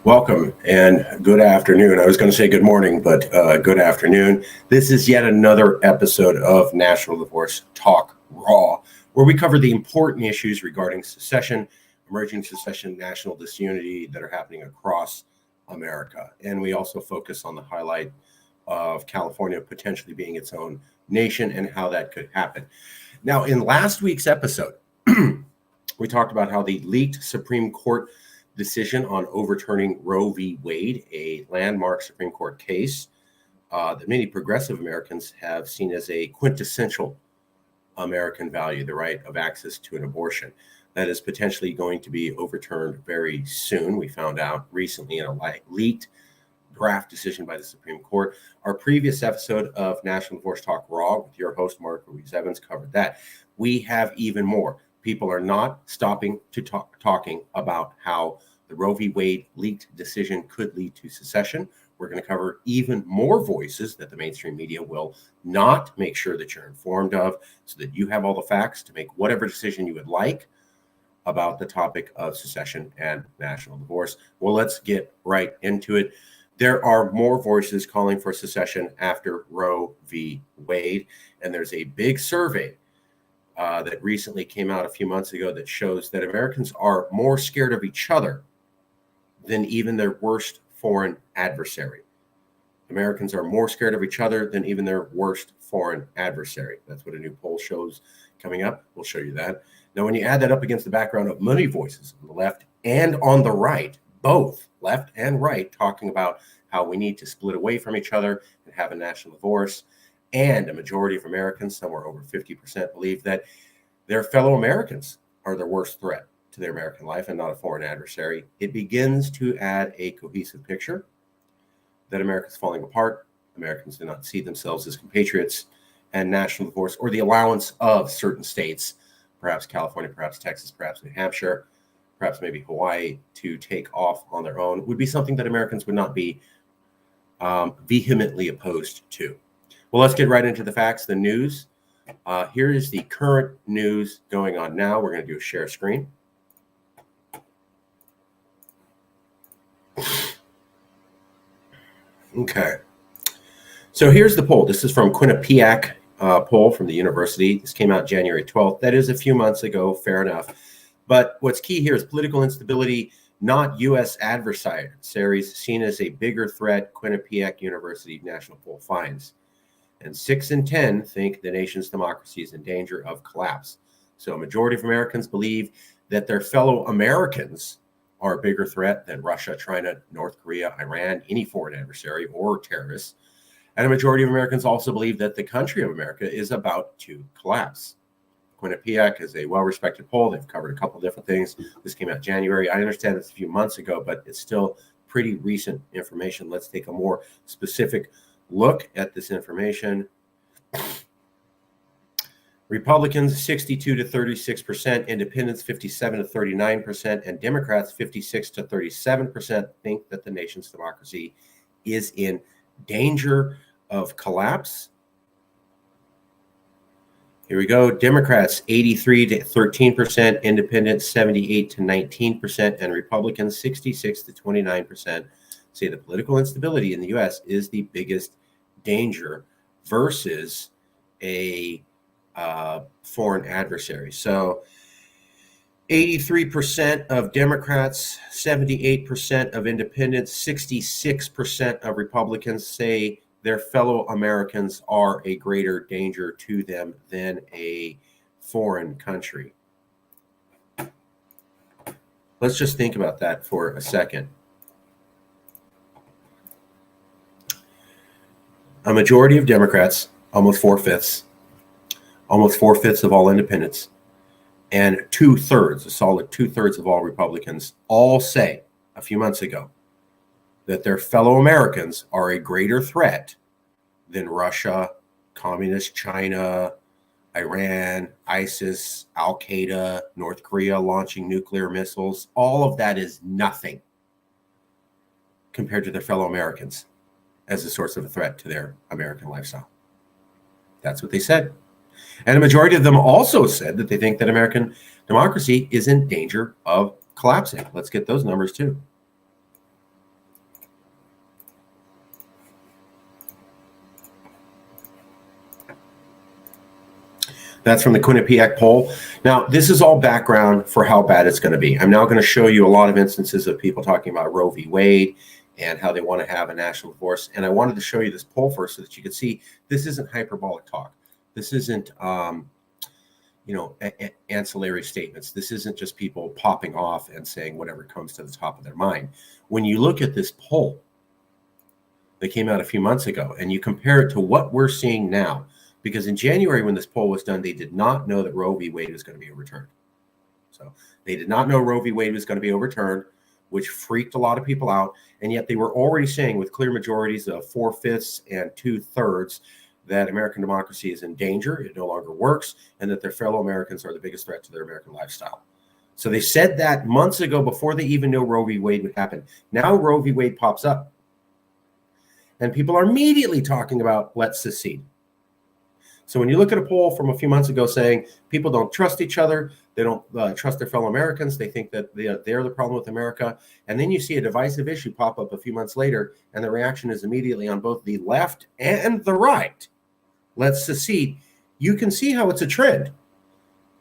Welcome and good afternoon. I was going to say good morning, but good afternoon. This is yet another episode of National Divorce Talk Raw, where we cover the important issues regarding secession, emerging secession, national disunity that are happening across America. And we also focus on the highlight of California potentially being its own nation and how that could happen. Now, in last week's episode, we talked about how the leaked Supreme Court decision on overturning Roe v. Wade, a landmark Supreme Court case that many progressive Americans have seen as a quintessential American value, the right of access to an abortion. That is potentially going to be overturned very soon. We found out recently in a leaked draft decision by the Supreme Court. Our previous episode of National Divorce Talk Raw with your host, Mark Ruiz Evans, covered that. We have even more. People are not stopping to talking about how the Roe v. Wade leaked decision could lead to secession. We're going to cover even more voices that the mainstream media will not make sure that you're informed of, so that you have all the facts to make whatever decision you would like about the topic of secession and national divorce. Well, let's get right into it. There are more voices calling for secession after Roe v. Wade, and there's a big survey that recently came out a few months ago that shows that Americans are more scared of each other than even their worst foreign adversary. Americans are more scared of each other than even their worst foreign adversary. That's what a new poll shows coming up. We'll show you that. Now, when you add that up against the background of many voices on the left and on the right, both left and right, talking about how we need to split away from each other and have a national divorce, and a majority of Americans, somewhere over 50%, believe that their fellow Americans are their worst threat to their American life and not a foreign adversary, it begins to add a cohesive picture that America's falling apart. Americans do not see themselves as compatriots, and national divorce, or the allowance of certain states, perhaps California, perhaps Texas, perhaps New Hampshire, perhaps maybe Hawaii, to take off on their own, would be something that Americans would not be vehemently opposed to. Well, let's get right into the facts, the news. Here is the current news going on now. We're going to do a share screen. Okay. So here's the poll. This is from Quinnipiac poll from the university. This came out January 12th. That is a few months ago, fair enough. But what's key here is political instability, not U.S. adversaries, seen as a bigger threat, Quinnipiac University national poll finds. And 6 in 10 think the nation's democracy is in danger of collapse. So a majority of Americans believe that their fellow Americans are a bigger threat than Russia, China, North Korea, Iran, any foreign adversary or terrorists. And a majority of Americans also believe that the country of America is about to collapse. Quinnipiac is a well-respected poll. They've covered a couple of different things. This came out January. I understand it's a few months ago, but it's still pretty recent information. Let's take a more specific look at this information. Republicans 62 to 36%, independents 57 to 39%, and Democrats 56 to 37% think that the nation's democracy is in danger of collapse. Here we go. Democrats 83 to 13%, independents 78 to 19%, and Republicans 66 to 29% say the political instability in the U.S. is the biggest danger versus a foreign adversary. So 83% of Democrats, 78% of independents, 66% of Republicans say their fellow Americans are a greater danger to them than a foreign country. Let's just think about that for a second. A majority of Democrats, almost four-fifths of all independents, and 2/3, a solid 2/3 of all Republicans, all say a few months ago that their fellow Americans are a greater threat than Russia, communist China, Iran, ISIS, Al-Qaeda, North Korea launching nuclear missiles. All of that is nothing compared to their fellow Americans as a source of a threat to their American lifestyle. That's what they said. And a majority of them also said that they think that American democracy is in danger of collapsing. Let's get those numbers too. That's from the Quinnipiac poll. Now, this is all background for how bad it's going to be. I'm now going to show you a lot of instances of people talking about Roe v. Wade and how they want to have a national divorce. And I wanted to show you this poll first so that you could see this isn't hyperbolic talk. This isn't, ancillary statements. This isn't just people popping off and saying whatever comes to the top of their mind. When you look at this poll that came out a few months ago and you compare it to what we're seeing now, because in January, when this poll was done, they did not know that Roe v. Wade was going to be overturned. So they did not know Roe v. Wade was going to be overturned, which freaked a lot of people out. And yet they were already saying with clear majorities of 4/5 and 2/3 that American democracy is in danger, it no longer works, and that their fellow Americans are the biggest threat to their American lifestyle. So they said that months ago before they even knew Roe v. Wade would happen. Now Roe v. Wade pops up. And people are immediately talking about let's secede. So when you look at a poll from a few months ago saying people don't trust each other, they don't trust their fellow Americans, they think that they're the problem with America, and then you see a divisive issue pop up a few months later, and the reaction is immediately on both the left and the right. Let's secede. You can see how it's a trend.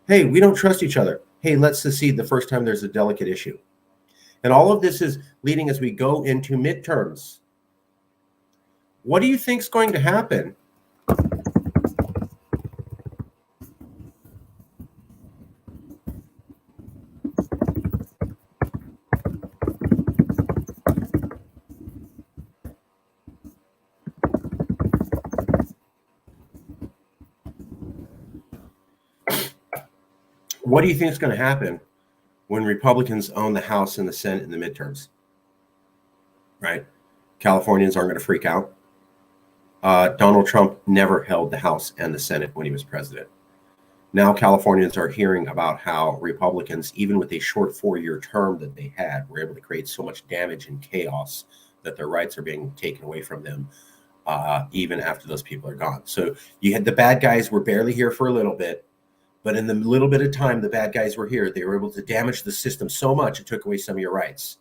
Hey, we don't trust each other. Hey, let's secede the first time there's a delicate issue. And all of this is leading as we go into midterms. What do you think is going to happen? What do you think is going to happen when Republicans own the House and the Senate in the midterms? Right? Californians aren't going to freak out. Donald Trump never held the House and the Senate when he was president. Now Californians are hearing about how Republicans, even with a short 4-year term that they had, were able to create so much damage and chaos that their rights are being taken away from them, even after those people are gone. So you had the bad guys were barely here for a little bit. But in the little bit of time the bad guys were here, they were able to damage the system so much it took away some of your rights.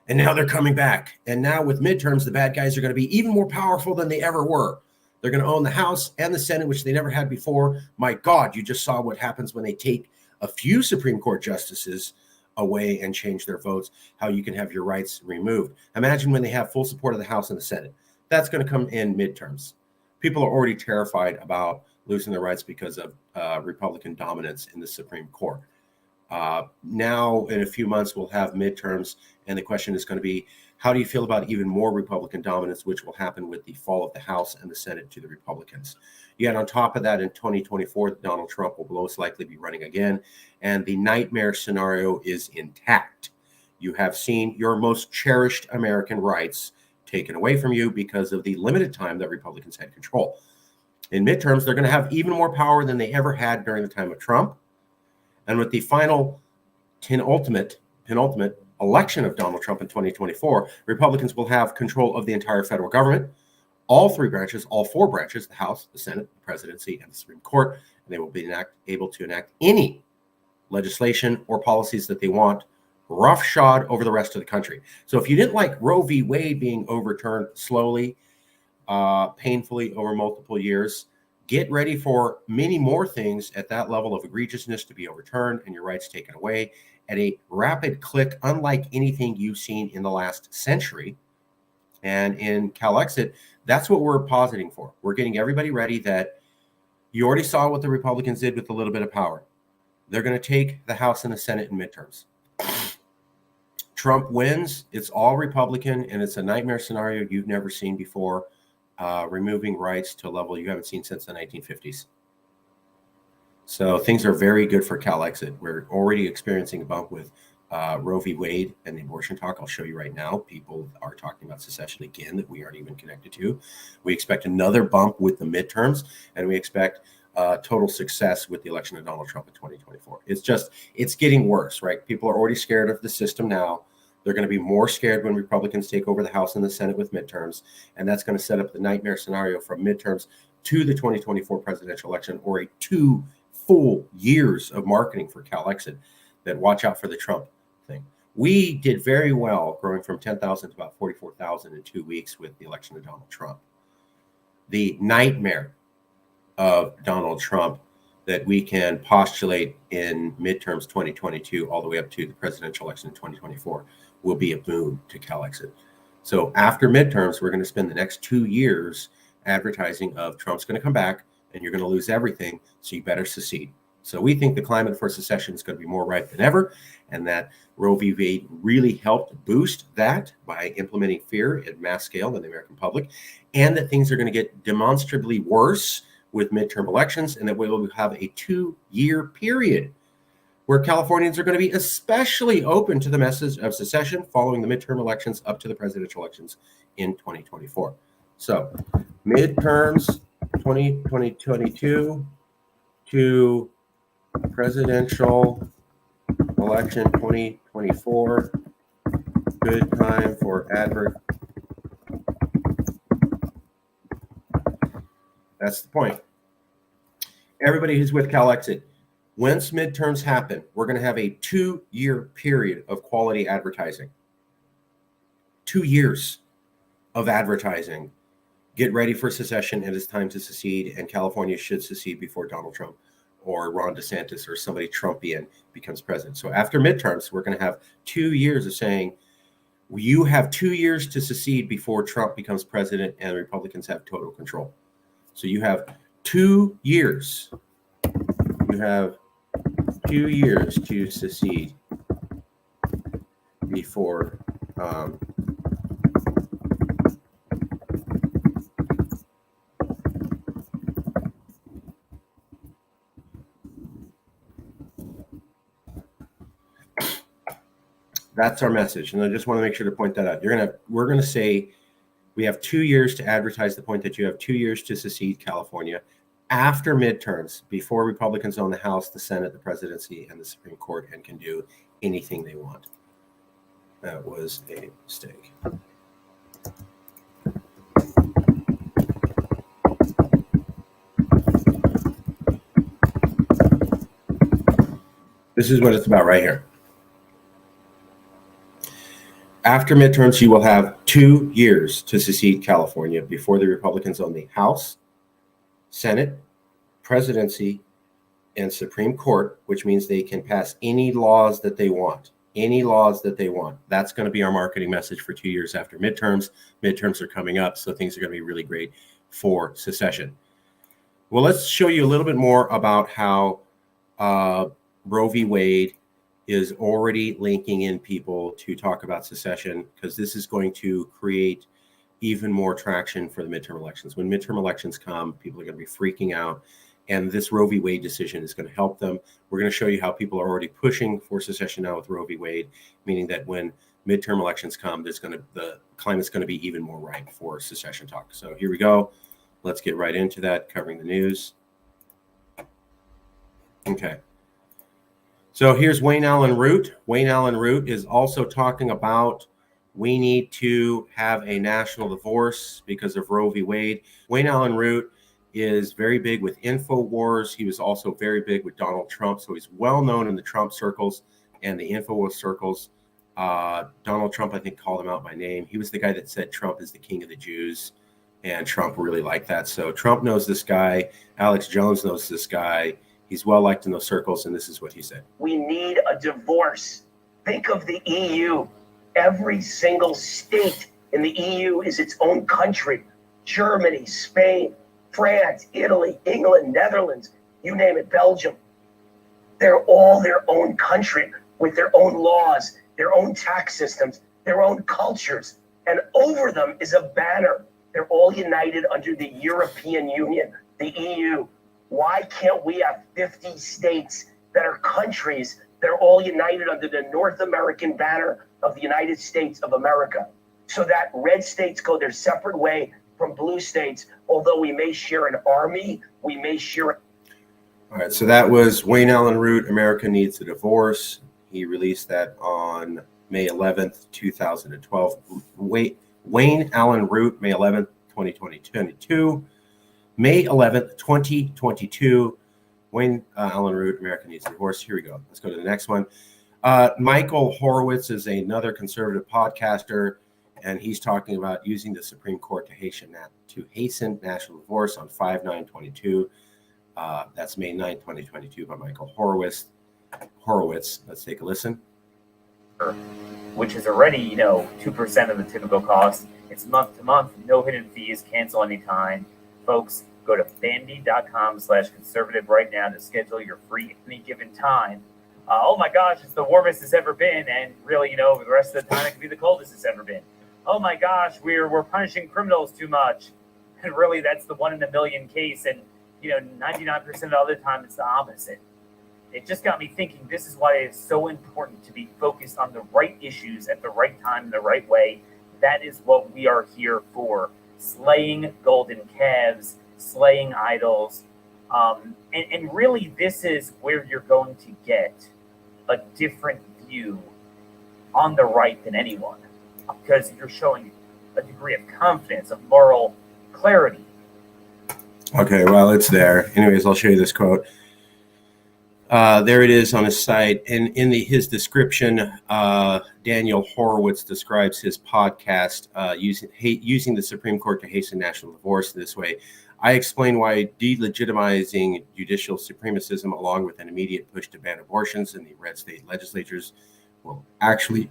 And now they're coming back. And now with midterms, the bad guys are going to be even more powerful than they ever were. They're going to own the House and the Senate, which they never had before. My God, you just saw what happens when they take a few Supreme Court justices away and change their votes, how you can have your rights removed. Imagine when they have full support of the House and the Senate. That's going to come in midterms. People are already terrified about losing their rights because of Republican dominance in the Supreme Court. Now, in a few months, we'll have midterms, and the question is going to be, how do you feel about even more Republican dominance, which will happen with the fall of the House and the Senate to the Republicans? Yet on top of that, in 2024, Donald Trump will most likely be running again, and the nightmare scenario is intact. You have seen your most cherished American rights taken away from you because of the limited time that Republicans had control. In midterms, they're going to have even more power than they ever had during the time of Trump. And with the final penultimate election of Donald Trump in 2024, Republicans will have control of the entire federal government, all four branches, the House, the Senate, the presidency, and the Supreme Court, and they will be able to enact any legislation or policies that they want roughshod over the rest of the country. So if you didn't like Roe v. Wade being overturned slowly, painfully over multiple years, get ready for many more things at that level of egregiousness to be overturned and your rights taken away at a rapid click, unlike anything you've seen in the last century. And in CalExit, that's what we're positing for. We're getting everybody ready that you already saw what the Republicans did with a little bit of power. They're going to take the House and the Senate in midterms. Trump wins, it's all Republican, and it's a nightmare scenario you've never seen before. Removing rights to a level you haven't seen since the 1950s. So things are very good for CalExit. We're already experiencing a bump with Roe v. Wade and the abortion talk. I'll show you right now. People are talking about secession again that we aren't even connected to. We expect another bump with the midterms, and we expect total success with the election of Donald Trump in 2024. It's getting worse, right? People are already scared of the system now. They're going to be more scared when Republicans take over the House and the Senate with midterms, and that's going to set up the nightmare scenario from midterms to the 2024 presidential election, or a 2 full years of marketing for CalExit that watch out for the Trump thing. We did very well growing from 10,000 to about 44,000 in 2 weeks with the election of Donald Trump. The nightmare of Donald Trump that we can postulate in midterms 2022 all the way up to the presidential election in 2024 will be a boon to CalExit. So after midterms, we're going to spend the next 2 years advertising of Trump's going to come back and you're going to lose everything, so you better secede. So we think the climate for secession is going to be more ripe than ever, and that Roe v. Wade really helped boost that by implementing fear at mass scale in the American public, and that things are going to get demonstrably worse with midterm elections, and that we will have a 2-year period where Californians are going to be especially open to the message of secession following the midterm elections up to the presidential elections in 2024. So midterms 2022 to presidential election 2024, good time for advert. That's the point. Everybody who's with CalExit, once midterms happen, we're going to have a 2-year period of quality advertising. 2 years of advertising. Get ready for secession. It is time to secede, and California should secede before Donald Trump or Ron DeSantis or somebody Trumpian becomes president. So after midterms, we're going to have 2 years of saying, you have 2 years to secede before Trump becomes president and the Republicans have total control. So you have 2 years. You have 2 years to secede before that's our message. And I just want to make sure to point that out. We're going to say we have 2 years to advertise the point that you have 2 years to secede California after midterms, before Republicans own the House, the Senate, the presidency, and the Supreme Court, and can do anything they want. That was a mistake. This is what it's about right here. After midterms, you will have 2 years to secede California before the Republicans own the House, Senate, presidency, and Supreme Court, which means they can pass any laws that they want. Any laws that they want. That's going to be our marketing message for 2 years after midterms. Midterms are coming up, so things are going to be really great for secession. Well, let's show you a little bit more about how Roe v. Wade is already linking in people to talk about secession, because this is going to create even more traction for the midterm elections. When midterm elections come, people are going to be freaking out, and this Roe v. Wade decision is going to help them. We're going to show you how people are already pushing for secession now with Roe v. Wade, meaning that when midterm elections come, the climate's going to be even more ripe for secession talk. So here we go. Let's get right into that, covering the news. Okay. So here's Wayne Allen Root. Wayne Allen Root is also talking about we need to have a national divorce because of Roe v. Wade. Wayne Allen Root is very big with InfoWars. He was also very big with Donald Trump. So he's well known in the Trump circles and the InfoWars circles. Donald Trump, I think, called him out by name. He was the guy that said Trump is the king of the Jews, and Trump really liked that. So Trump knows this guy. Alex Jones knows this guy. He's well liked in those circles, and this is what he said. We need a divorce. Think of the EU. Every single state in the EU is its own country. Germany, Spain, France, Italy, England, Netherlands, you name it, Belgium. They're all their own country with their own laws, their own tax systems, their own cultures. And over them is a banner. They're all united under the European Union, the EU. Why can't we have 50 states that are countries that are all united under the North American banner of the United States of America, so that red states go their separate way from blue states? Although we may share an army, we may share. All right, so that was Wayne Allen Root, America Needs a Divorce. He released that on May 11th, 2012. Wayne Allen Root, May 11th, 2022. May 11th, 2022, Wayne Allen Root, America Needs a Divorce. Here we go. Let's go to the next one. Michael Horowitz is another conservative podcaster, and he's talking about using the Supreme Court to hasten national divorce on 5/9/22. That's May 9th, 2022 by Michael Horowitz. Let's take a listen. Which is already, 2% of the typical cost. It's month to month, no hidden fees, cancel anytime. Folks, go to Bambi.com/conservative right now to schedule your free any given time. Oh my gosh, it's the warmest it's ever been, and really, the rest of the time it could be the coldest it's ever been. Oh my gosh, we're punishing criminals too much, and really that's the 1 in a million case, and 99% of the other time it's the opposite. It just got me thinking, this is why it is so important to be focused on the right issues at the right time, the right way. That is what we are here for. Slaying golden calves, slaying idols. And really, this is where you're going to get a different view on the right than anyone, because you're showing a degree of confidence, of moral clarity. Okay, well, it's there. Anyways, I'll show you this quote. There it is on his site. And in his description, Daniel Horowitz describes his podcast using the Supreme Court to hasten national divorce this way. I explain why delegitimizing judicial supremacism, along with an immediate push to ban abortions in the red state legislatures, will actually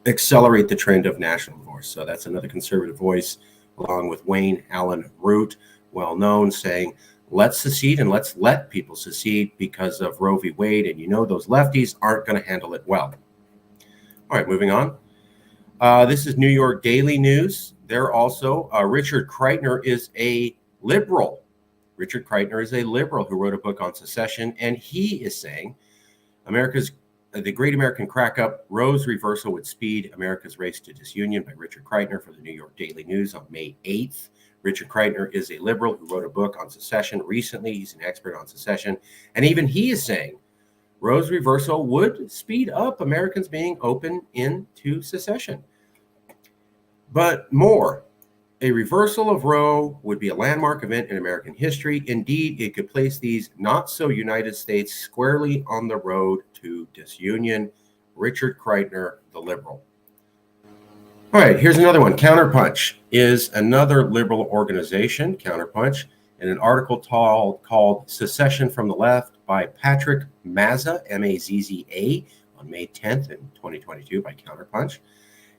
accelerate the trend of national divorce. So that's another conservative voice, along with Wayne Allen Root, well known, saying, let's secede and let's let people secede because of Roe v. Wade. And those lefties aren't going to handle it well. All right, moving on. This is New York Daily News. They're also, Richard Kreitner is a liberal. Richard Kreitner is a liberal who wrote a book on secession. And he is saying the Great American Crack-Up, Roe's reversal would speed America's race to disunion, by Richard Kreitner for the New York Daily News on May 8th. Richard Kreitner is a liberal who wrote a book on secession recently. He's an expert on secession. And even he is saying Roe's reversal would speed up Americans being open into secession. But more, a reversal of Roe would be a landmark event in American history. Indeed, it could place these not-so-United States squarely on the road to disunion. Richard Kreitner, the liberal. All right, here's another one. Counterpunch is another liberal organization, Counterpunch, in an article called Secession from the Left by Patrick Mazza, M-A-Z-Z-A, on May 10th in 2022 by Counterpunch.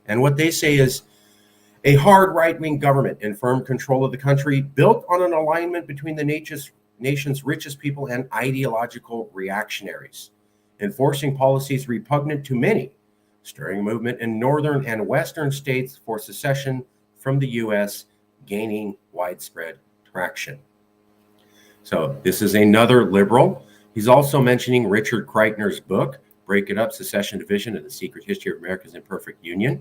And what they say is, a hard right-wing government in firm control of the country, built on an alignment between the nation's richest people and ideological reactionaries, enforcing policies repugnant to many, stirring a movement in northern and western states for secession from the U.S., gaining widespread traction. So this is another liberal. He's also mentioning Richard Kreitner's book, Break It Up, Secession, Division, and the Secret History of America's Imperfect Union,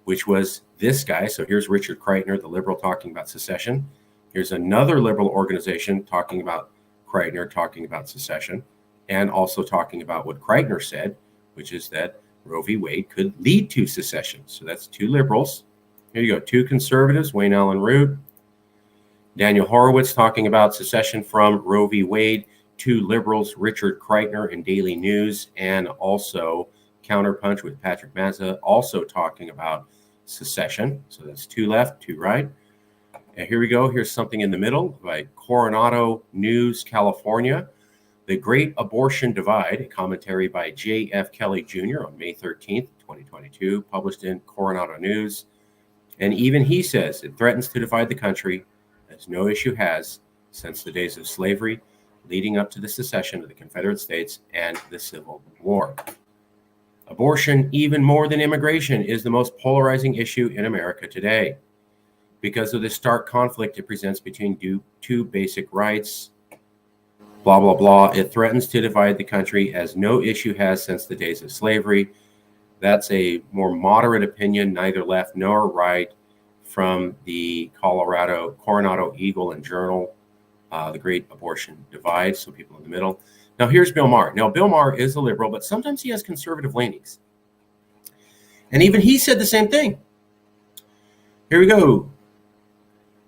which was this guy. So here's Richard Kreitner, the liberal, talking about secession. Here's another liberal organization talking about Kreitner, talking about secession, and also talking about what Kreitner said, which is that Roe v. Wade could lead to secession. So that's two liberals. Here you go, two conservatives, Wayne Allen Root, Daniel Horowitz talking about secession from Roe v. Wade, two liberals, Richard Kreitner in Daily News, and also Counterpunch with Patrick Mazza, also talking about secession. So that's two left, two right. And here we go. Here's something in the middle by Coronado News, California. The Great Abortion Divide, a commentary by J.F. Kelly Jr. on May 13th, 2022, published in Coronado News. And even he says it threatens to divide the country, as no issue has since the days of slavery, leading up to the secession of the Confederate States and the Civil War. Abortion, even more than immigration, is the most polarizing issue in America today because of the stark conflict it presents between two basic rights. Blah, blah, blah. It threatens to divide the country as no issue has since the days of slavery. That's a more moderate opinion, neither left nor right, from the Coronado Eagle and Journal, The Great Abortion Divide, so people in the middle. Now, here's Bill Maher. Now, Bill Maher is a liberal, but sometimes he has conservative leanings. And even he said the same thing. Here we go.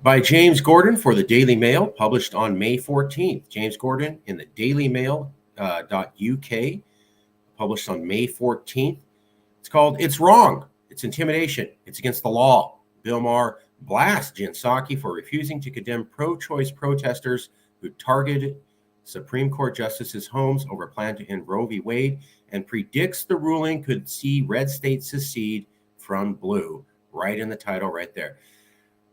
By James Gordon for the Daily Mail, published on May 14th. James Gordon in the dailymail.uk, published on May 14th. It's called It's Wrong. It's Intimidation. It's Against the Law. Bill Maher blasts Jen Psaki for refusing to condemn pro-choice protesters who targeted Supreme Court justices Holmes over plan to end Roe v. Wade and predicts the ruling could see red states secede from blue. Right in the title right there.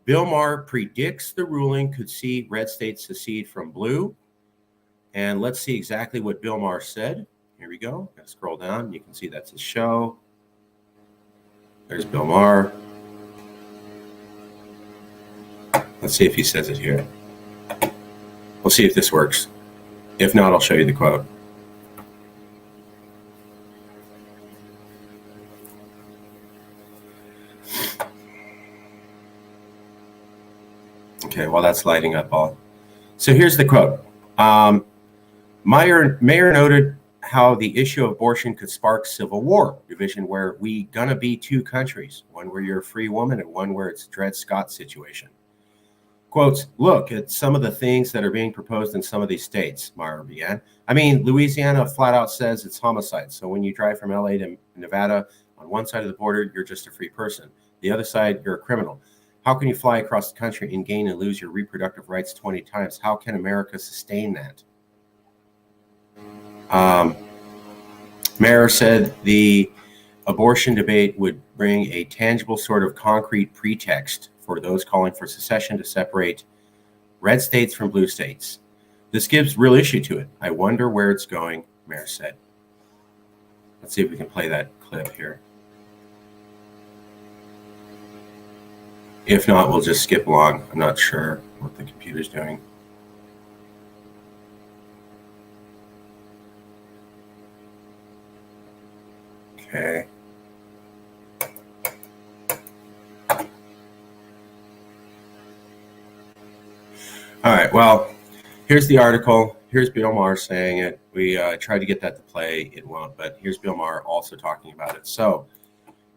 Bill Maher predicts the ruling could see red states secede from blue. And let's see exactly what Bill Maher said. Here we go. Gotta scroll down. You can see that's his show. There's Bill Maher. Let's see if he says it here. We'll see if this works. If not, I'll show you the quote. Okay, well, that's lighting up all. So here's the quote. Mayer noted how the issue of abortion could spark civil war, division where we gonna be two countries, one where you're a free woman and one where it's a Dred Scott situation. Quotes, look at some of the things that are being proposed in some of these states, Mayer began. I mean, Louisiana flat out says it's homicide. So when you drive from LA to Nevada, on one side of the border, you're just a free person. The other side, you're a criminal. How can you fly across the country and gain and lose your reproductive rights 20 times? How can America sustain that? Mayer said the abortion debate would bring a tangible sort of concrete pretext for those calling for secession to separate red states from blue states. This gives real issue to it. I wonder where it's going, Mayer said. Let's see if we can play that clip here. If not, we'll just skip along. I'm not sure what the computer's doing. Okay. All right, well, here's the article. Here's Bill Maher saying it. We tried to get that to play. It won't, but here's Bill Maher also talking about it. So,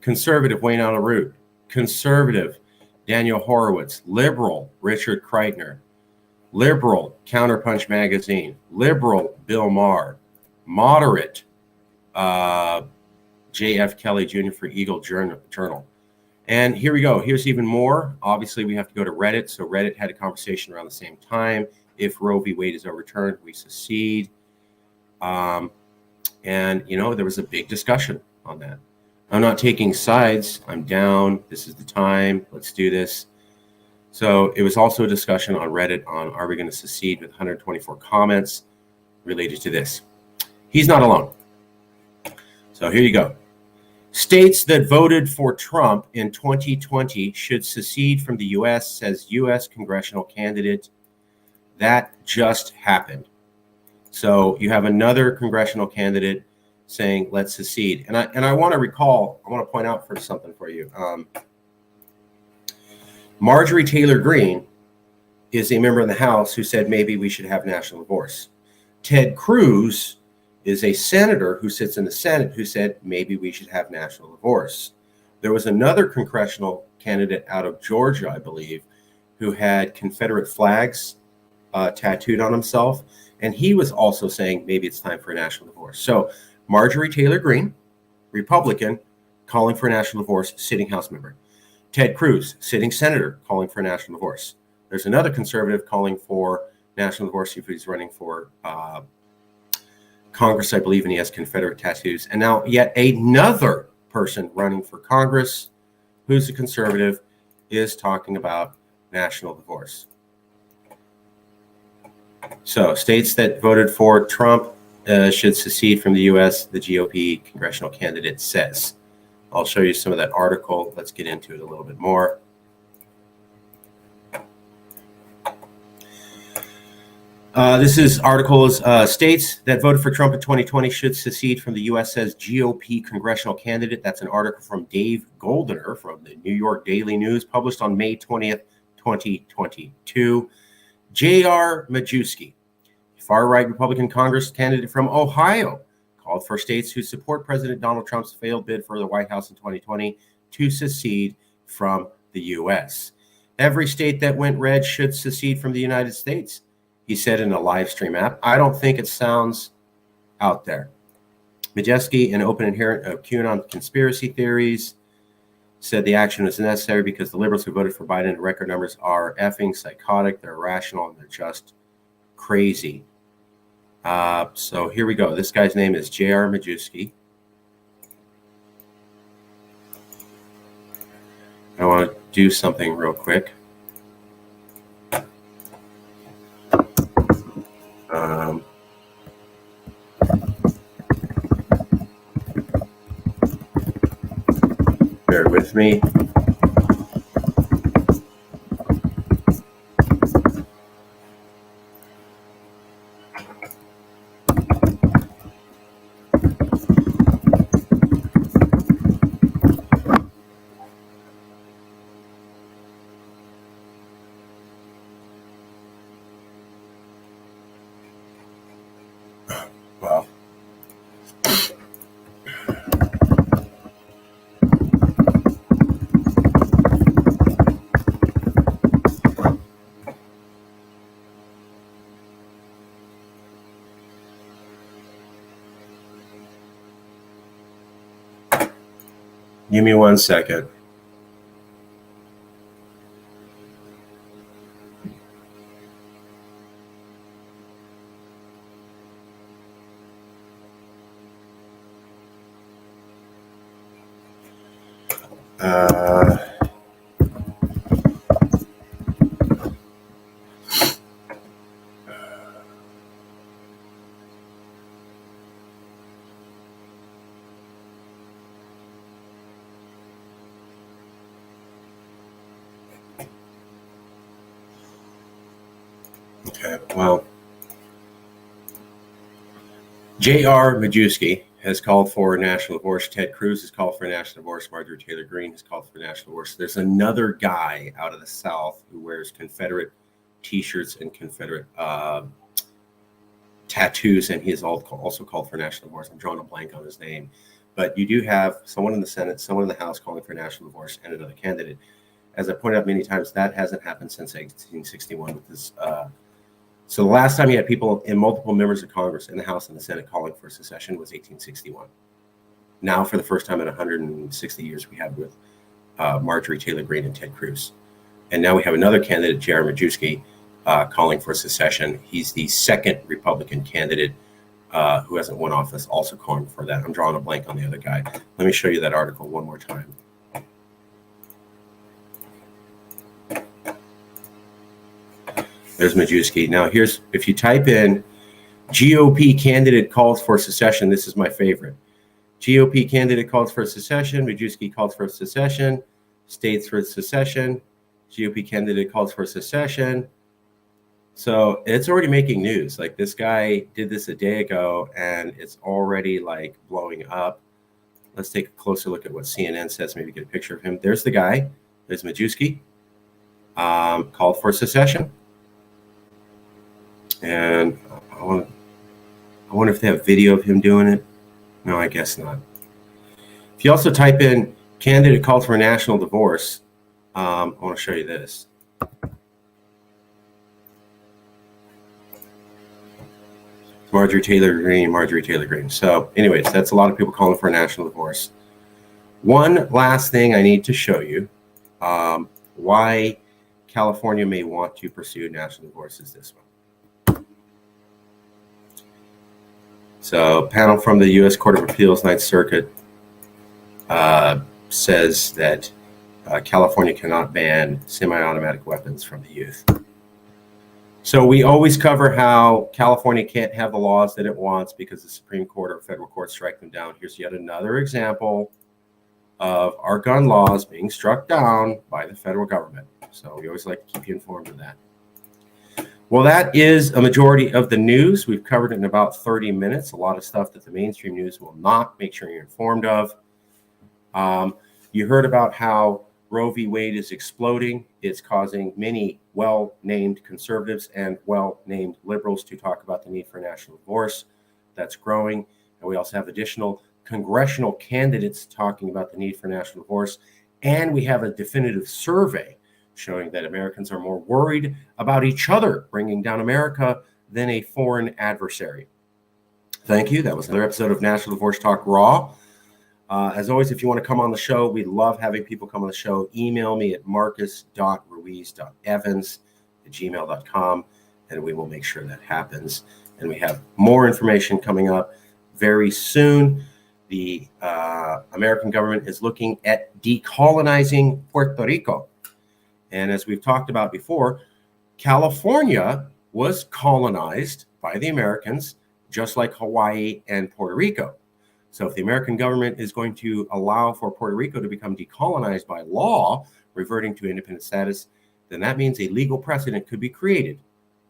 conservative Wayne Allyn Root, conservative Daniel Horowitz, liberal Richard Kreitner, liberal Counterpunch Magazine, liberal Bill Maher, moderate J.F. Kelly Jr. for Eagle Journal. And here we go. Here's even more. Obviously, we have to go to Reddit. So Reddit had a conversation around the same time. If Roe v. Wade is overturned, we secede. And, you know, there was a big discussion on that. I'm not taking sides. I'm down. This is the time. Let's do this. So it was also a discussion on Reddit on are we going to secede with 124 comments related to this. He's not alone. So here you go. States that voted for Trump in 2020 should secede from the U.S., says U.S. congressional candidate. That just happened. So you have another congressional candidate saying, let's secede. And I want to point out something for you. Marjorie Taylor Greene is a member of the House who said maybe we should have national divorce. Ted Cruz is a senator who sits in the Senate who said maybe we should have national divorce. There was another congressional candidate out of Georgia, I believe, who had Confederate flags tattooed on himself. And he was also saying maybe it's time for a national divorce. So Marjorie Taylor Greene, Republican, calling for a national divorce, sitting House member. Ted Cruz, sitting senator, calling for a national divorce. There's another conservative calling for national divorce if he's running for Congress, I believe, and he has Confederate tattoos. And now yet another person running for Congress who's a conservative is talking about national divorce. So states that voted for Trump should secede from the U.S., the GOP congressional candidate says. I'll show you some of that article. Let's get into it a little bit more. This is articles, states that voted for Trump in 2020 should secede from the U.S., says GOP congressional candidate. That's an article from Dave Goldener from the New York Daily News, published on May 20th, 2022. J.R. Majewski, far-right Republican Congress candidate from Ohio, called for states who support President Donald Trump's failed bid for the White House in 2020 to secede from the U.S. Every state that went red should secede from the United States, he said in a live stream app. I don't think it sounds out there. Majewski, an open adherent of QAnon conspiracy theories, said the action was necessary because the liberals who voted for Biden in record numbers are effing psychotic, they're irrational, and they're just crazy. So here we go. This guy's name is J.R. Majewski. I want to do something real quick. Bear with me. Well, give me 1 second. Okay, well, J.R. Majewski has called for national divorce. Ted Cruz has called for national divorce. Marjorie Taylor Greene has called for national divorce. There's another guy out of the South who wears Confederate T-shirts and Confederate tattoos, and he has also called for national divorce. I'm drawing a blank on his name. But you do have someone in the Senate, someone in the House calling for national divorce, and another candidate. As I pointed out many times, that hasn't happened since 1861 with this. So the last time you had people in multiple members of Congress in the House and the Senate calling for secession was 1861. Now, for the first time in 160 years, we have with Marjorie Taylor Greene and Ted Cruz. And now we have another candidate, J.R. Majewski, calling for secession. He's the second Republican candidate who hasn't won office, also calling for that. I'm drawing a blank on the other guy. Let me show you that article one more time. There's Majewski. Now here's, if you type in GOP candidate calls for secession, this is my favorite. GOP candidate calls for secession. Majewski calls for secession. States for secession. GOP candidate calls for secession. So it's already making news. Like, this guy did this a day ago and it's already like blowing up. Let's take a closer look at what CNN says. Maybe get a picture of him. There's the guy. There's Majewski. Called for secession. And I wonder if they have video of him doing it. No, I guess not. If you also type in candidate calls for national divorce, I want to show you this. Marjorie Taylor Greene, Marjorie Taylor Greene. So anyways, that's a lot of people calling for a national divorce. One last thing I need to show you, why California may want to pursue national divorce, is this one. So, panel from the U.S. Court of Appeals, Ninth Circuit, says that California cannot ban semi-automatic weapons from the youth. So we always cover how California can't have the laws that it wants because the Supreme Court or federal court strike them down. Here's yet another example of our gun laws being struck down by the federal government. So we always like to keep you informed of that. Well, that is a majority of the news. We've covered it in about 30 minutes. A lot of stuff that the mainstream news will not. Make sure you're informed of. You heard about how Roe V Wade is exploding. It's causing many well-named conservatives and well-named liberals to talk about the need for national divorce. That's growing. And we also have additional congressional candidates talking about the need for national divorce. And we have a definitive survey showing that Americans are more worried about each other bringing down America than a foreign adversary. Thank you. That was another episode of National Divorce Talk Raw. As always, if you want to come on the show, we love having people come on the show. Email me at marcus.ruiz.evans@gmail.com, and we will make sure that happens. And we have more information coming up very soon. The American government is looking at decolonizing Puerto Rico. And as we've talked about before, California was colonized by the Americans, just like Hawaii and Puerto Rico. So if the American government is going to allow for Puerto Rico to become decolonized by law, reverting to independent status, then that means a legal precedent could be created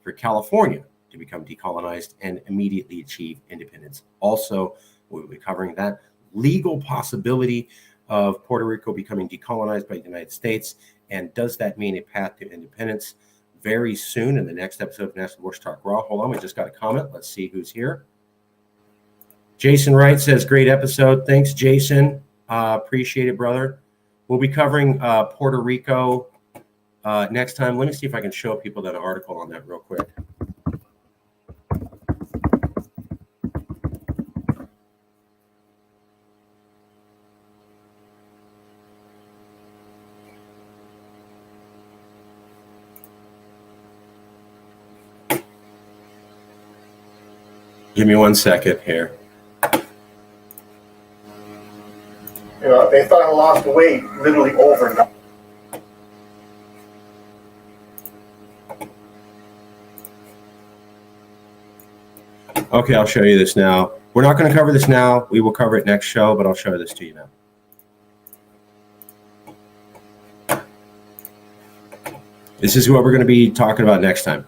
for California to become decolonized and immediately achieve independence. Also, we'll be covering that legal possibility of Puerto Rico becoming decolonized by the United States. And does that mean a path to independence? Very soon in the next episode of National Divorce Talk Raw. Hold on, we just got a comment. Let's see who's here. Jason Wright says, great episode. Thanks, Jason. Appreciate it, brother. We'll be covering Puerto Rico next time. Let me see if I can show people that article on that real quick. Give me 1 second here. You know, they thought I lost weight literally overnight. Okay, I'll show you this now. We're not going to cover this now. We will cover it next show, but I'll show this to you now. This is what we're going to be talking about next time.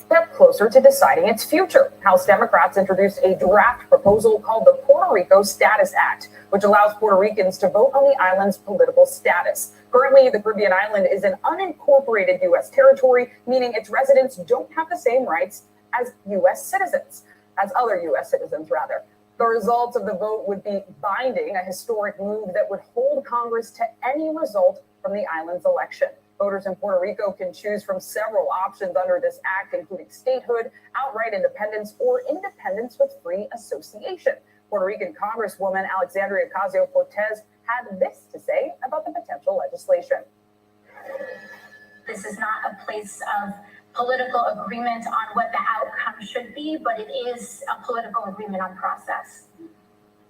Step closer to deciding its future. House Democrats introduced a draft proposal called the Puerto Rico Status Act, which allows Puerto Ricans to vote on the island's political status. Currently, the Caribbean island is an unincorporated U.S. territory, meaning its residents don't have the same rights as U.S. citizens, as other U.S. citizens, rather. The results of the vote would be binding, a historic move that would hold Congress to any result from the island's election. Voters in Puerto Rico can choose from several options under this act, including statehood, outright independence, or independence with free association. Puerto Rican Congresswoman Alexandria Ocasio-Cortez had this to say about the potential legislation. This is not a place of political agreement on what the outcome should be, but it is a political agreement on process.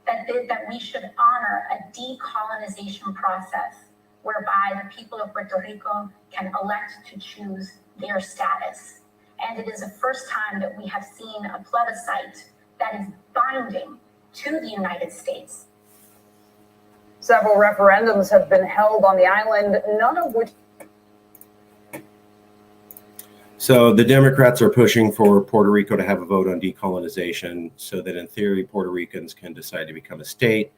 That we should honor a decolonization process whereby the people of Puerto Rico can elect to choose their status. And it is the first time that we have seen a plebiscite that is binding to the United States. Several referendums have been held on the island, none of which. So the Democrats are pushing for Puerto Rico to have a vote on decolonization so that in theory, Puerto Ricans can decide to become a state.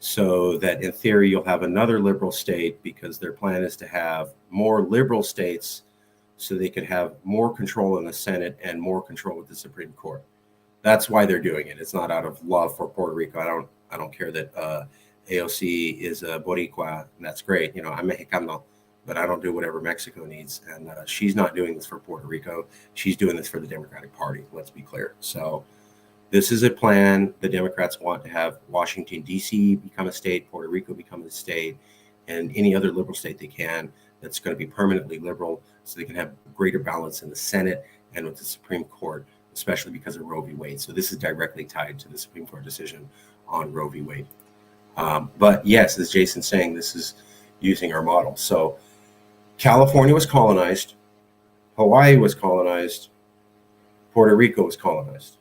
So that in theory, you'll have another liberal state because their plan is to have more liberal states so they could have more control in the Senate and more control with the Supreme Court. That's why they're doing it. It's not out of love for Puerto Rico. I don't care that AOC is a Boricua, and that's great. You know, I'm Mexicano, but I don't do whatever Mexico needs. And she's not doing this for Puerto Rico. She's doing this for the Democratic Party. Let's be clear. So this is a plan. The Democrats want to have Washington, D.C. become a state, Puerto Rico become a state, and any other liberal state they can that's going to be permanently liberal so they can have greater balance in the Senate and with the Supreme Court, especially because of Roe v. Wade. So this is directly tied to the Supreme Court decision on Roe v. Wade. But yes, as Jason's saying, this is using our model. So California was colonized, Hawaii was colonized, Puerto Rico was colonized.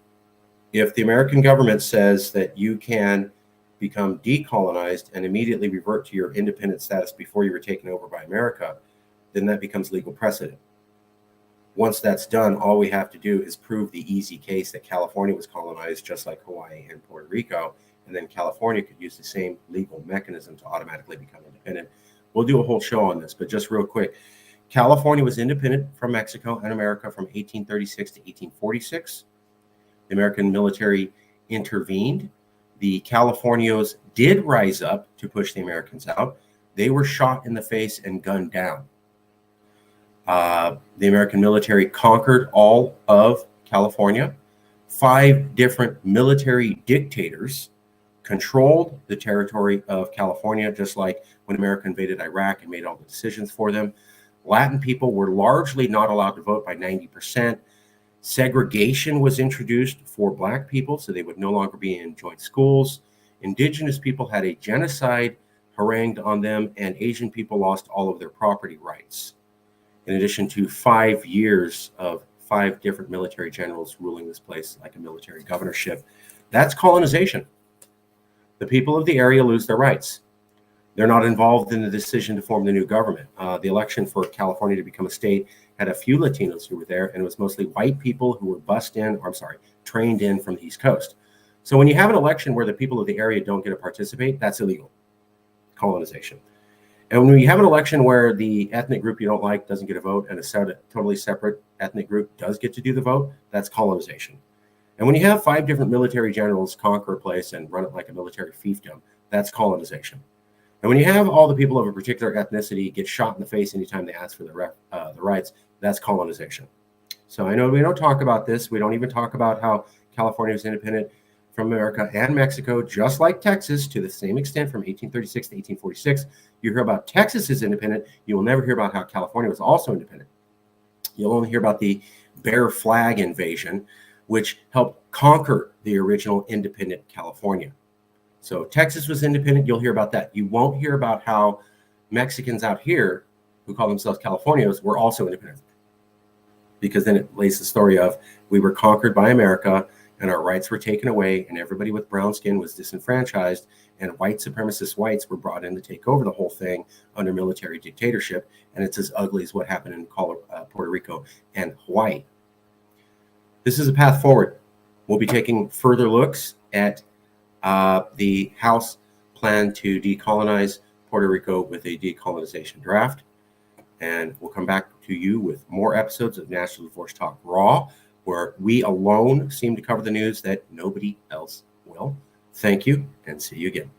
If the American government says that you can become decolonized and immediately revert to your independent status before you were taken over by America, then that becomes legal precedent. Once that's done, all we have to do is prove the easy case that California was colonized just like Hawaii and Puerto Rico, and then California could use the same legal mechanism to automatically become independent. We'll do a whole show on this, but just real quick, California was independent from Mexico and America from 1836 to 1846. The American military intervened. The Californios did rise up to push the Americans out. They were shot in the face and gunned down. The American military conquered all of California. 5 different military dictators controlled the territory of California, just like when America invaded Iraq and made all the decisions for them. Latin people were largely not allowed to vote by 90%. Segregation was introduced for Black people, so they would no longer be in joint schools. Indigenous people had a genocide harangued on them, and Asian people lost all of their property rights. In addition to 5 years of 5 different military generals ruling this place like a military governorship. That's colonization. The people of the area lose their rights. They're not involved in the decision to form the new government. The election for California to become a state had a few Latinos who were there, and it was mostly white people who were trained in from the East Coast. So when you have an election where the people of the area don't get to participate, that's illegal. Colonization. And when you have an election where the ethnic group you don't like doesn't get a vote and a totally separate ethnic group does get to do the vote, that's colonization. And when you have 5 different military generals conquer a place and run it like a military fiefdom, that's colonization. And when you have all the people of a particular ethnicity get shot in the face anytime they ask for the rights, that's colonization. So I know we don't talk about this. We don't even talk about how California was independent from America and Mexico, just like Texas, to the same extent from 1836 to 1846. You hear about Texas is independent. You will never hear about how California was also independent. You'll only hear about the Bear Flag invasion, which helped conquer the original independent California. So Texas was independent. You'll hear about that. You won't hear about how Mexicans out here, who call themselves Californios, were also independent. Because then it lays the story of we were conquered by America and our rights were taken away and everybody with brown skin was disenfranchised and white supremacist whites were brought in to take over the whole thing under military dictatorship. And it's as ugly as what happened in Puerto Rico and Hawaii. This is a path forward. We'll be taking further looks at the House plan to decolonize Puerto Rico with a decolonization draft. And we'll come back to you with more episodes of National Divorce Talk Raw, where we alone seem to cover the news that nobody else will. Thank you, and see you again.